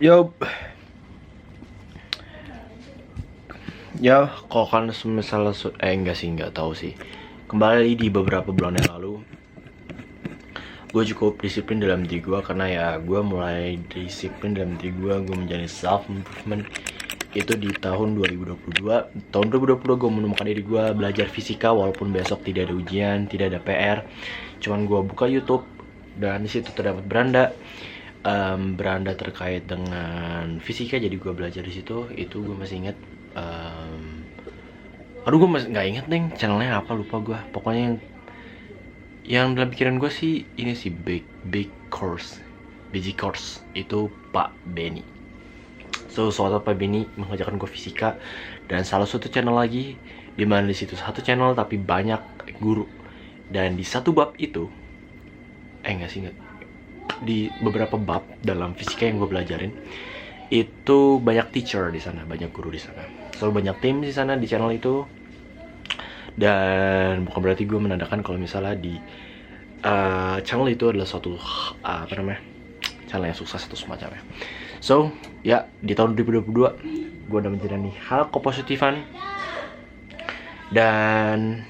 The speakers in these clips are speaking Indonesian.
Yo, ya kalau kan misalnya enggak sih, nggak tahu sih. Kembali di beberapa bulan yang lalu, gue cukup disiplin dalam diri gue karena ya gue mulai disiplin dalam diri gue menjadi self improvement itu di tahun 2022. Tahun 2022 gue menemukan diri gue belajar fisika walaupun besok tidak ada ujian, tidak ada PR. Cuman gue buka YouTube dan di situ terdapat beranda terkait dengan fisika, jadi gue belajar di situ. Itu gue masih inget. Aduh, gue masih nggak inget neng channelnya apa, lupa gue. Pokoknya yang dalam pikiran gue sih ini sih big course, big course itu Pak Benny. So suatu Pak Benny mengajarkan gue fisika, dan salah satu channel lagi di mana di situ satu channel tapi banyak guru, dan di satu bab itu enggak sih, enggak, di beberapa bab dalam fisika yang gue belajarin itu banyak teacher di sana, banyak guru di sana, selalu banyak tim di sana di channel itu. Dan bukan berarti gue menandakan kalau misalnya di channel itu adalah suatu channel yang sukses atau semacamnya. So ya, di tahun 2022 gue udah menjalani hal kepositifan, dan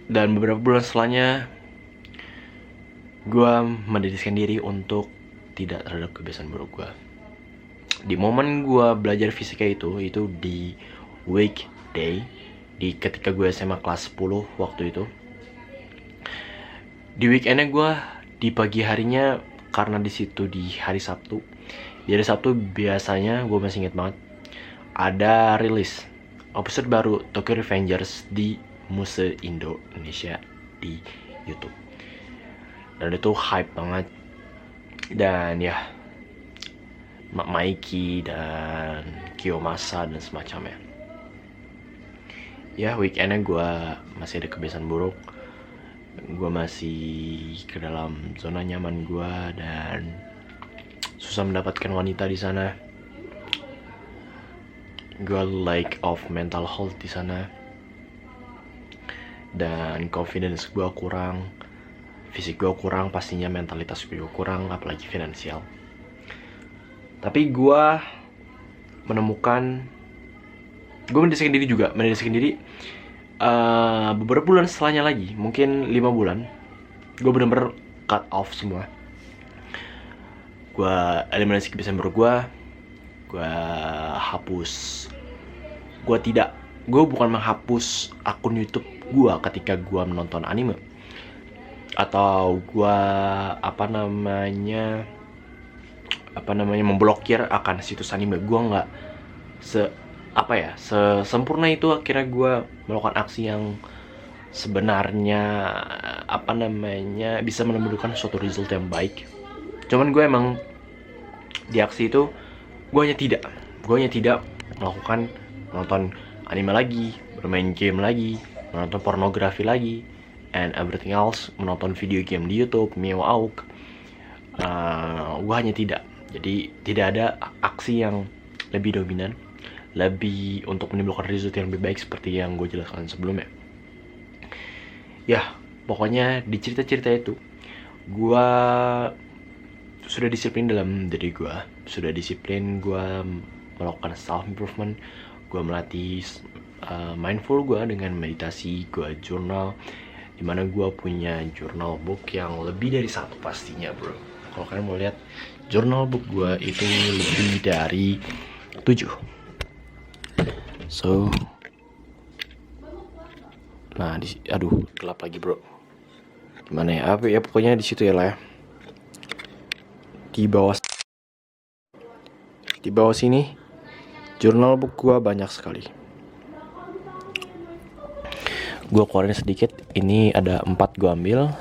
beberapa bulan setelahnya gue mendedikasikan diri untuk tidak terhadap kebiasaan buruk gue. Di momen gue belajar fisika itu di weekday, di ketika gue SMA kelas 10 waktu itu. Di weekendnya gue di pagi harinya, karena di situ di hari Sabtu. Di hari Sabtu biasanya gue masih inget banget ada rilis episode baru Tokyo Revengers di Muse Indonesia di YouTube. Dan itu hype banget. Dan ya, Maiki dan Kiyomasa dan semacamnya. Ya, weekendnya gue masih ada kebiasaan buruk. Gue masih ke dalam zona nyaman gue dan susah mendapatkan wanita di sana. Gue lack of mental health di sana, dan confidence gue kurang, fisik gue kurang, pastinya mentalitas gue kurang, apalagi finansial. Tapi gue mendedikasikan diri beberapa bulan setelahnya lagi, mungkin 5 bulan, gue bener-bener cut off semua. Gue eliminasi kebiasaan buruk gue hapus. Gue bukan menghapus akun YouTube gue ketika gue menonton anime, atau gue memblokir akan situs anime. Gue nggak sempurna itu. Akhirnya gue melakukan aksi yang sebenarnya bisa menimbulkan suatu result yang baik. Cuman gue emang di aksi itu gue hanya tidak melakukan menonton anime lagi, bermain game lagi, menonton pornografi lagi, and everything else, menonton video game di YouTube, Meow. Gue hanya tidak. Jadi tidak ada aksi yang lebih dominan, lebih untuk menimbulkan result yang lebih baik seperti yang gue jelaskan sebelumnya. Ya, pokoknya di cerita-cerita itu gue sudah disiplin dalam diri gue, gue melakukan self improvement, gue melatih mindful gue dengan meditasi, gue journal, dimana gue punya journal book yang lebih dari satu pastinya, bro. Kalau kalian mau lihat journal book gue itu lebih dari 7. So, nah aduh, gelap lagi, bro. Gimana ya? Apa ya, pokoknya di situ ya lah ya. Di bawah sini jurnal book gue banyak sekali. Gue keluarin sedikit. Ini ada 4 gue ambil.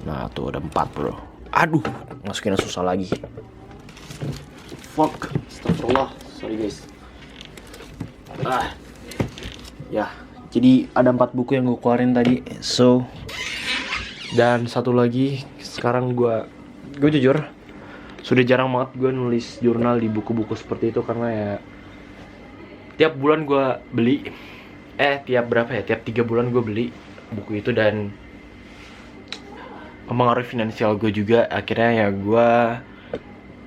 Nah tuh ada 4, bro. Aduh, masukinnya susah lagi. Fuck, astagfirullah, sorry guys. Ya, jadi ada 4 buku yang gue keluarin tadi. So, dan satu lagi, sekarang gue jujur sudah jarang banget gue nulis jurnal di buku-buku seperti itu, karena ya tiap bulan gue beli tiap 3 bulan gue beli buku itu, dan mempengaruhi finansial gue juga. Akhirnya ya gue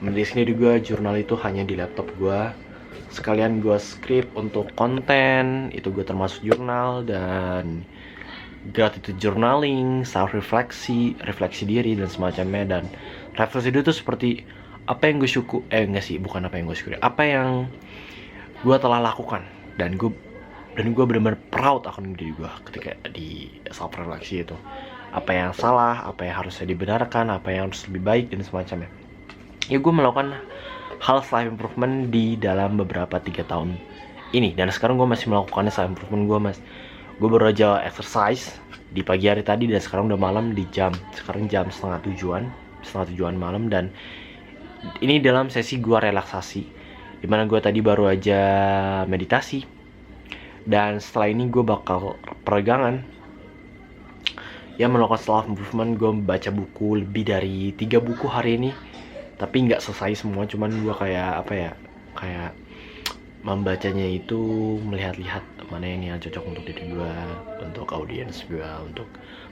menulis sendiri, gue jurnal itu hanya di laptop gue. Sekalian gue script untuk konten itu gue termasuk jurnal, dan gratitude journaling, self refleksi diri dan semacamnya. Dan refleksi diri itu seperti apa yang gue syukur, enggak sih, bukan apa yang gue syukuri, apa yang gue telah lakukan, dan gue benar-benar proud akan diri gue ketika di self refleksi itu. Apa yang salah, apa yang harusnya dibenarkan, apa yang harus lebih baik dan semacamnya. Ya gue melakukan hal self improvement di dalam beberapa 3 tahun ini, dan sekarang gue masih melakukannya self improvement. Gue baru aja exercise di pagi hari tadi, dan sekarang udah malam, sekarang jam setengah tujuan malam. Dan ini dalam sesi gue relaksasi, dimana gue tadi baru aja meditasi, dan setelah ini gue bakal peregangan ya, melakukan self improvement. Gue baca buku lebih dari 3 buku hari ini, tapi nggak selesai semua, cuman gue kayak kayak membacanya itu melihat-lihat mana yang cocok untuk diri gue, untuk audiens gue, untuk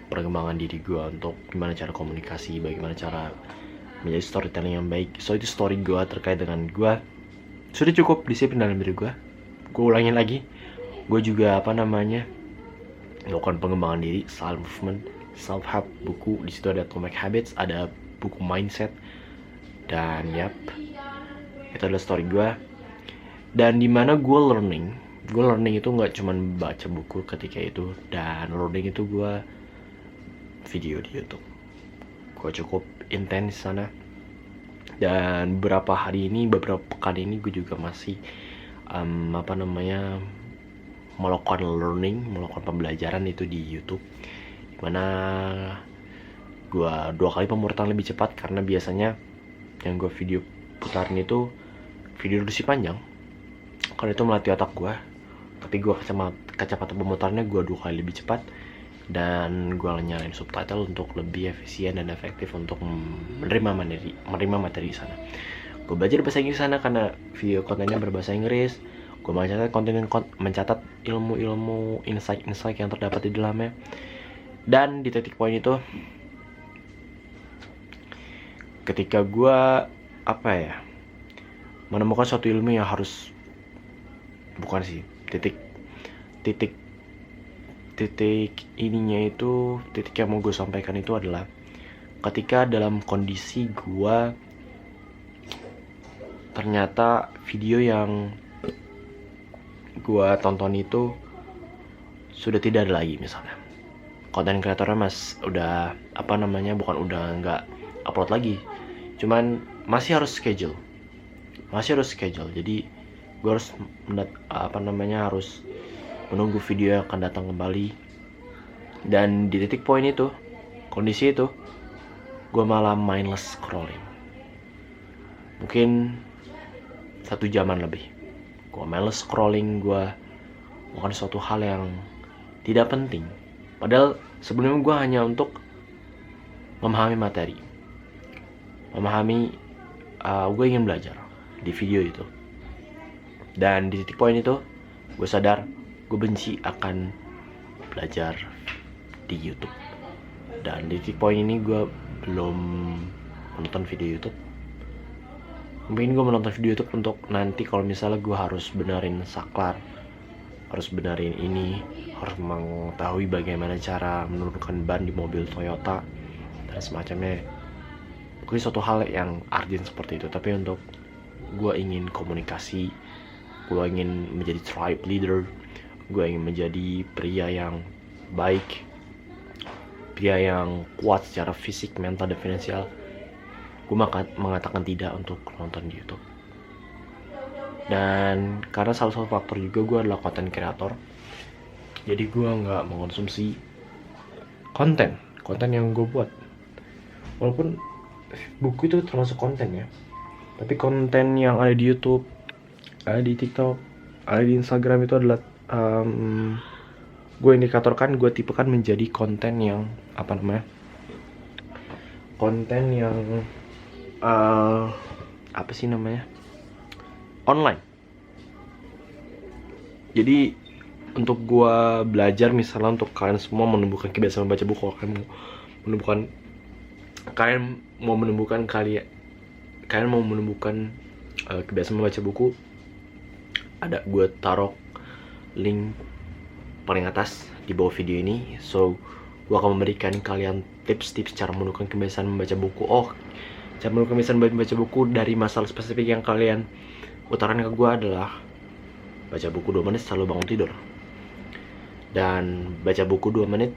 perkembangan diri gue, untuk gimana cara komunikasi, bagaimana cara menjadi storytelling yang baik. So itu story gue terkait dengan gue sudah cukup disiplin dalam diri gue. Gue ulangin lagi, gue juga melakukan pengembangan diri, self improvement, self help, buku. Di situ ada Atomic Habits, ada buku mindset, dan itu adalah story gue. Dan dimana gue learning itu nggak cuman baca buku ketika itu, dan learning itu gue video di YouTube. Gue cukup intens sana, dan beberapa pekan ini gue juga masih melakukan pembelajaran itu di YouTube, dimana gue 2 kali pemutaran lebih cepat, karena biasanya yang gue video putarin itu video durasi panjang, karena itu melatih otak gue. Tapi gue kecepatan pemutarannya gue 2 kali lebih cepat, dan gue nyalain subtitle untuk lebih efisien dan efektif untuk menerima materi di sana. Gue belajar bahasa Inggris sana karena video kontennya berbahasa Inggris. Gue mencatat ilmu insight yang terdapat di dalamnya. Dan di titik poin itu, ketika gue menemukan suatu ilmu yang harus, bukan sih, titik ininya itu, titik yang mau gue sampaikan itu adalah ketika dalam kondisi gue ternyata video yang gue tonton itu sudah tidak ada lagi. Misalnya konten kreatornya bukan udah nggak upload lagi, cuman masih harus schedule. Jadi gue harus harus menunggu video yang akan datang kembali. Dan di titik poin itu, kondisi itu, gue malah mindless scrolling, mungkin 1 jaman lebih. Gue mindless scrolling, gue melakukan suatu hal yang tidak penting, padahal sebelumnya gue hanya untuk memahami materi, gue ingin belajar di video itu. Dan di titik poin itu, gue sadar gue benci akan belajar di YouTube. Dan di titik poin ini gue belum menonton video YouTube. Mungkin gue menonton video YouTube untuk nanti kalau misalnya gue harus benerin saklar, harus benerin ini, harus mengetahui bagaimana cara menurunkan ban di mobil Toyota dan semacamnya. Mungkin suatu hal yang urgent seperti itu. Tapi untuk gue ingin komunikasi, gue ingin menjadi tribe leader, gue ingin menjadi pria yang baik, pria yang kuat secara fisik, mental, dan finansial, gue mengatakan tidak untuk nonton di YouTube. Dan karena salah satu faktor juga gue adalah content creator, jadi gue nggak mengonsumsi konten yang gue buat. Walaupun buku itu termasuk konten ya, tapi konten yang ada di YouTube, ada di TikTok, ada di Instagram itu adalah gue indikatorkan, gue tipekan menjadi konten yang konten yang online. Jadi untuk gue belajar, misalnya untuk kalian semua menumbuhkan kebiasaan membaca buku, kalian menemukan kalian mau menemukan kebiasaan membaca buku, ada gue taruh link paling atas di bawah video ini. So gue akan memberikan kalian tips-tips cara menemukan kebiasaan membaca buku. Cara menemukan kebiasaan membaca buku dari masalah spesifik yang kalian utarakan ke gue adalah baca buku 2 menit selalu bangun tidur. Dan baca buku 2 menit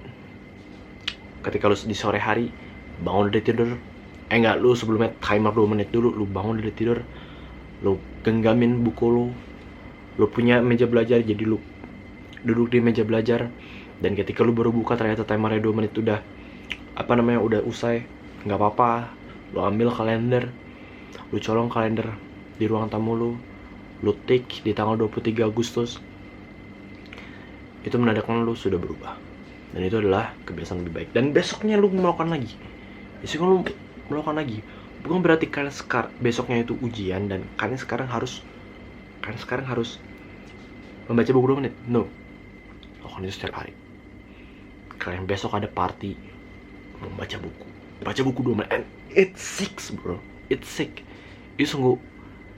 ketika lu di sore hari bangun dari tidur. Lu sebelumnya timer 2 menit dulu, lu bangun dari tidur, lu genggamin buku lu punya meja belajar, jadi lu duduk di meja belajar, dan ketika lu baru buka ternyata timernya 2 menit udah udah usai, nggak apa-apa, lu ambil kalender, lu colong kalender di ruang tamu lu tik di tanggal 23 Agustus, itu menandakan lu sudah berubah, dan itu adalah kebiasaan lebih baik. Dan besoknya lu melakukan lagi, bukan berarti kalian besoknya itu ujian dan kalian sekarang harus membaca buku 2 menit. No, lakukan itu setiap hari. Kalian besok ada party, baca buku 2 menit, and it's sick bro, it's sick. Itu sungguh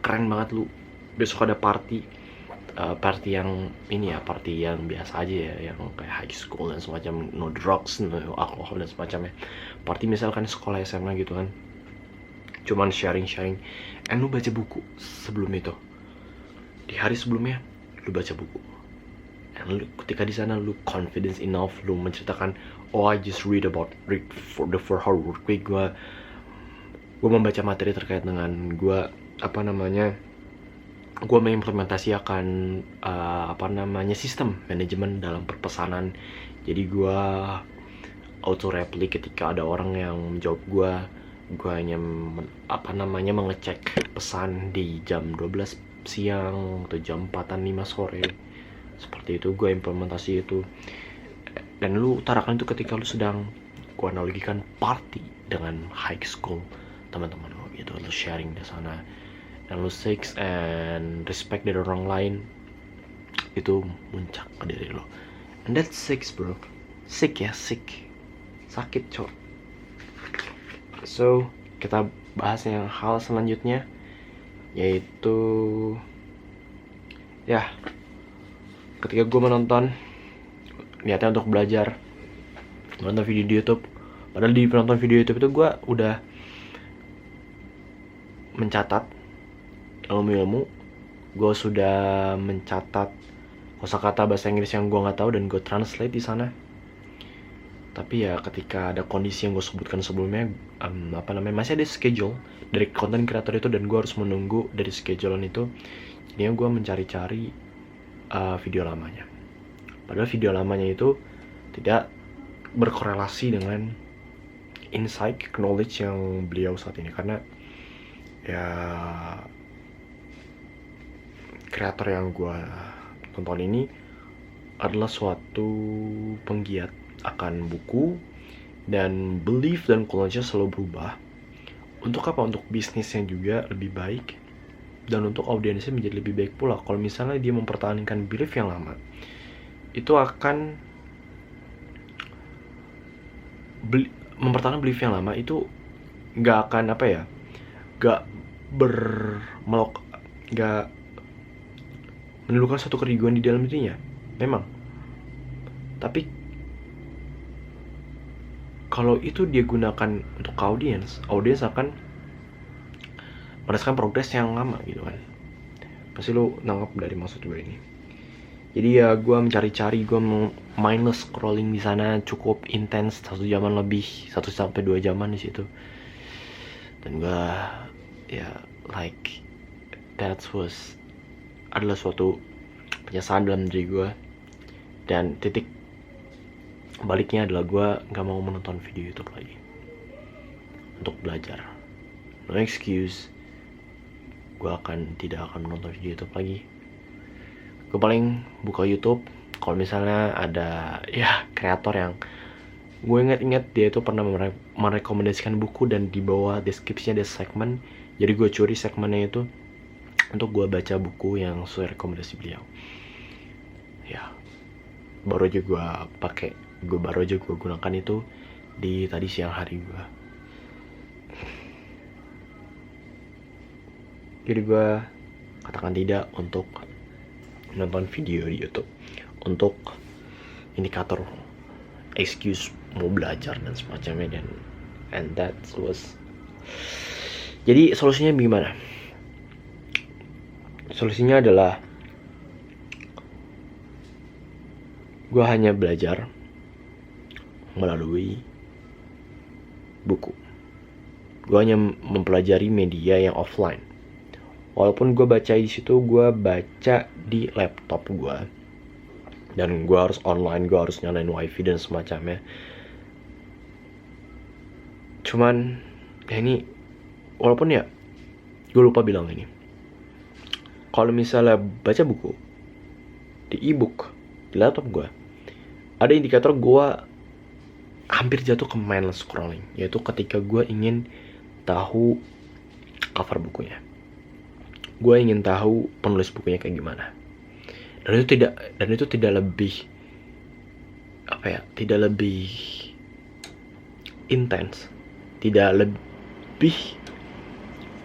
keren banget. Lu besok ada party yang party yang biasa aja ya, yang kayak high school dan semacam, no drugs, no alkohol dan semacamnya. Party misalkan sekolah SMA gitu kan, cuman sharing, and lu baca buku sebelum itu, di hari sebelumnya lu baca buku, and lu ketika di sana lu confidence enough, lu menceritakan, I just read for the 4-hour work week, gue membaca materi terkait dengan gue mengimplementasikan sistem manajemen dalam perpesanan. Jadi gue auto reply ketika ada orang yang menjawab gue hanya mengecek pesan di jam 12 siang atau jam 4-5 sore, seperti itu gue implementasi itu. Dan lu utarakan itu ketika lu sedang, gue analogikan, party dengan high school teman-teman lo gitu, lu sharing di sana, dan lu seek and respect dari orang lain, itu muncak ke diri lo, and that's sick bro. Sakit cok. So kita bahas yang hal selanjutnya, yaitu ketika gue niatnya untuk belajar, menonton video di YouTube. Padahal di penonton video YouTube itu gue udah mencatat ilmu-ilmu, gue sudah mencatat kosakata bahasa Inggris yang gue nggak tahu dan gue translate di sana. Tapi ya ketika ada kondisi yang gue sebutkan sebelumnya, masih ada schedule dari konten kreator itu, dan gue harus menunggu dari schedulean itu. Jadinya gue mencari-cari video lamanya. Padahal video lamanya itu tidak berkorelasi dengan insight knowledge yang beliau saat ini, karena ya kreator yang gue tonton ini adalah suatu penggiat akan buku, dan belief dan knowledge-nya selalu berubah. Untuk apa? Untuk bisnisnya juga lebih baik, dan untuk audiensnya menjadi lebih baik pula. Kalau misalnya dia mempertahankan belief yang lama, itu akan mempertahankan belief yang lama itu nggak akan nggak menimbulkan suatu keraguan di dalam dirinya, memang. Tapi kalau itu dia gunakan untuk audiens akan merasakan progres yang lama gitu kan. Pasti lo nangkep dari maksud gue ini. Jadi ya gue mencari-cari, gue mindless scrolling di sana cukup intens, 1 jaman lebih, 1-2 jaman di situ. Dan gue adalah suatu penyesalan dalam diri gue. Dan titik baliknya adalah gue gak mau menonton video YouTube lagi untuk belajar. No excuse, gue tidak akan menonton video YouTube lagi. Gue paling buka YouTube kalau misalnya ada kreator yang gue ingat dia itu pernah merekomendasikan buku, dan di bawah deskripsinya ada segmen. Jadi gue curi segmennya itu untuk gue baca buku yang sesuai rekomendasi beliau. Baru aja gue gunakan itu di tadi siang hari gue. Jadi gue katakan tidak untuk nonton video di YouTube untuk indikator excuse mau belajar dan semacamnya, and that was. Jadi solusinya gimana? Solusinya adalah gue hanya belajar melalui buku. Gue hanya mempelajari media yang offline. Walaupun gue baca di situ, gue baca di laptop gue, dan gue harus online, gue harus nyalain wifi dan semacamnya. Cuman ya ini, walaupun ya gue lupa bilang ini, kalau misalnya baca buku di ebook di laptop gue, ada indikator gue hampir jatuh ke mindless scrolling, yaitu ketika gue ingin tahu cover bukunya, gue ingin tahu penulis bukunya kayak gimana, dan itu tidak lebih tidak lebih intens, tidak lebih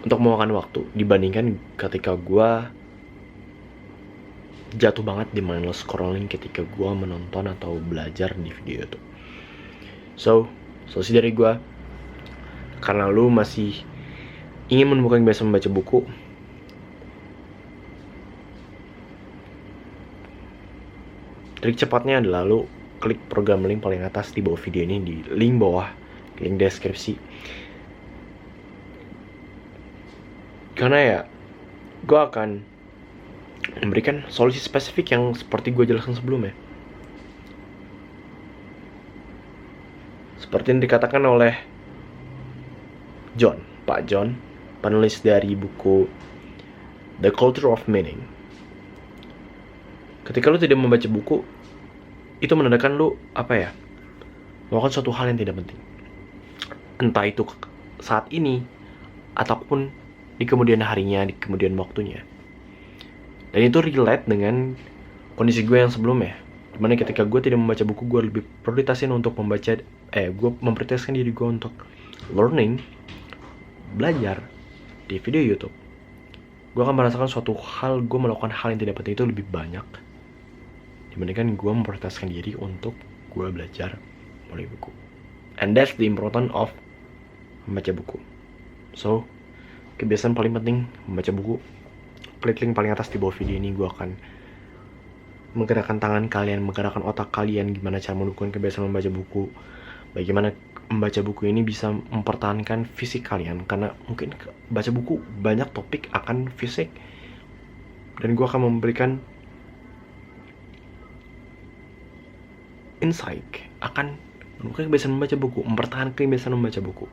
untuk memakan waktu dibandingkan ketika gue jatuh banget di mindless scrolling ketika gue menonton atau belajar di video itu. So, solusi dari gue, karena lu masih ingin menemukan kebiasaan membaca buku, trik cepatnya adalah lu klik program link paling atas di bawah video ini, di link bawah, link deskripsi. Karena ya, gue akan memberikan solusi spesifik yang seperti gue jelaskan sebelumnya. Seperti yang dikatakan oleh Pak John, penulis dari buku The Culture of Meaning. Ketika lu tidak membaca buku, itu menandakan lu melakukan suatu hal yang tidak penting. Entah itu saat ini ataupun di kemudian harinya, di kemudian waktunya. Dan itu relate dengan kondisi gue yang sebelumnya, dimana ketika gue tidak membaca buku, gue lebih prioritasin untuk gue memprioritaskan diri gue untuk learning, belajar di video YouTube. Gue akan merasakan suatu hal, gue melakukan hal yang tidak penting itu lebih banyak dibandingkan gue memprioritaskan diri untuk gue belajar melalui buku. And that's the importance of membaca buku. So, kebiasaan paling penting membaca buku. Klik link paling atas di bawah video ini. Gue akan menggerakkan tangan kalian, menggerakkan otak kalian, gimana cara mendukung kebiasaan membaca buku, bagaimana membaca buku ini bisa mempertahankan fisik kalian, karena mungkin baca buku banyak topik akan fisik, dan gue akan memberikan insight akan mendukung kebiasaan membaca buku, mempertahankan kebiasaan membaca buku.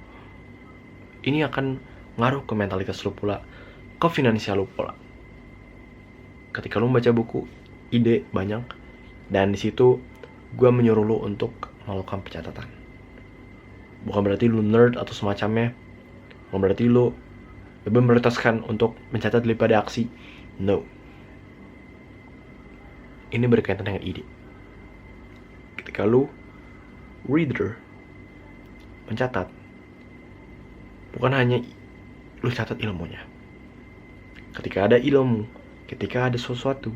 Ini akan ngaruh ke mentalitas lu pula, ke finansial lu pula. Ketika lu membaca buku, ide banyak, dan di situ gue menyuruh lu untuk melakukan pencatatan. Bukan berarti lu nerd atau semacamnya, bukan berarti lu lebih memprioritaskan untuk mencatat daripada aksi. No. Ini berkaitan dengan ide. Ketika lu reader mencatat, bukan hanya lu catat ilmunya. Ketika ada ilmu, ketika ada sesuatu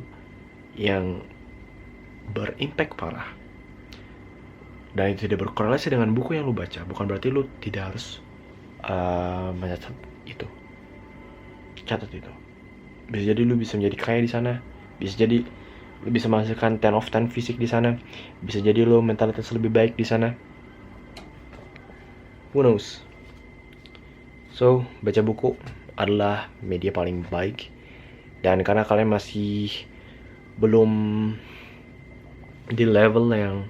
yang berimpact parah dan itu tidak berkorelasi dengan buku yang lu baca, bukan berarti lu tidak harus mencatat itu. Catat itu. Bisa jadi lu bisa menjadi kaya di sana, bisa jadi lu bisa menghasilkan 10 of 10 fisik di sana, bisa jadi lu mentalitas lebih baik di sana. Who knows? So, baca buku adalah media paling baik, dan karena kalian masih belum di level yang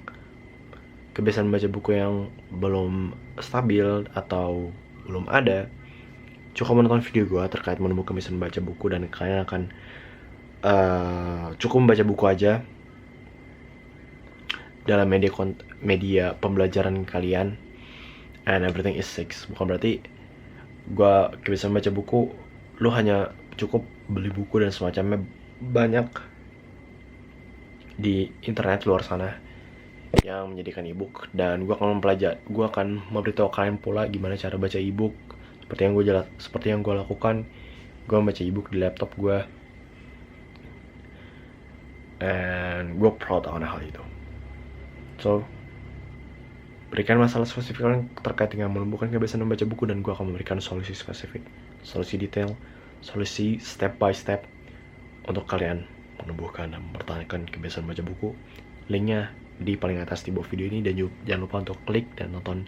kebiasaan baca buku yang belum stabil atau belum ada, cukup menonton video gue terkait menemukan kebiasaan baca buku, dan kalian akan cukup membaca buku aja dalam media pembelajaran kalian, and everything is six. Bukan berarti gue kebiasaan baca buku, lu hanya cukup beli buku dan semacamnya banyak di internet luar sana yang menjadikan ebook, dan gue akan memberitahu kalian pula gimana cara baca ebook seperti yang gue lakukan Gue baca ebook di laptop gue, and gue proud akan hal itu. So, berikan masalah spesifik yang terkait dengan menumbuhkan kebiasaan membaca buku, dan gue akan memberikan solusi spesifik, solusi detail, solusi step by step untuk kalian menumbuhkan dan mempertahankan kebiasaan baca buku. Linknya di paling atas di bawah video ini, dan jangan lupa untuk klik dan nonton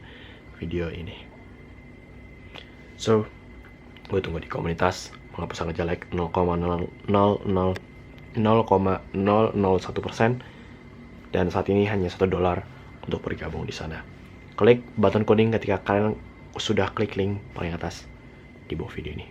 video ini. So, gue tunggu di komunitas. Mengapa sangat jelek 0,001%, dan saat ini hanya $1 untuk bergabung di sana. Klik button coding ketika kalian sudah klik link paling atas di bawah video ini.